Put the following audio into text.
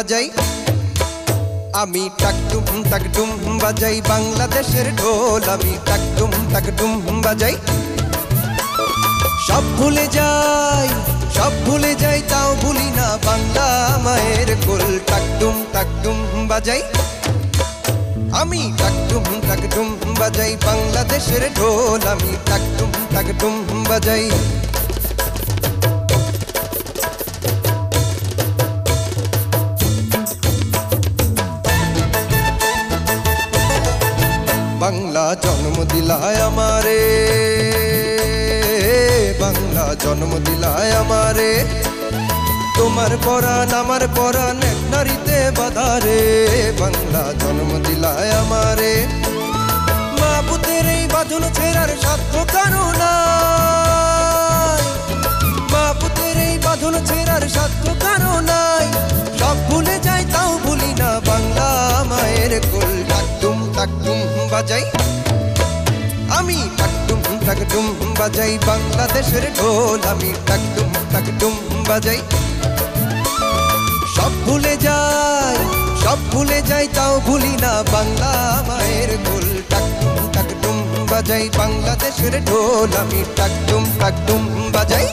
বাজাই আমি টাকটুম বাজাই বাংলাদেশের ঢোল আমি টাকটুম বাজাই সব ভুলে যাই তাও ভুলি না বাংলা মায়ের কোল টাকটুম বাজাই আমি টাকটুম বাজাই বাংলাদেশের ঢোল আমি টাকটুম বাজাই বাংলা জন্ম দিলায় আমারে বাংলা জন্ম দিলায় আমারে তোমার পরাণ আমার পরাণ এক নারীতে বাঁধারে বাংলা জন্ম দিলায় আমারে মা পুতের এই বাঁধন ছেড়ার সাধ্য কারো নাই মা পুতের এই বাঁধন ছেড়ার সাধ্য কারো নাই সব ভুলে যাই তাও ভুলি না বাংলা মায়ের কোল টাকটুম বাজাই আমি টাকটুম বাজাই বাংলাদেশের ঢোল আমি টাকটুম বাজাই সব ভুলে যাই তাও ভুলি না বাংলা মায়ের কোল টাকটুম বাজাই বাংলাদেশের ঢোল আমি টাকটুম বাজাই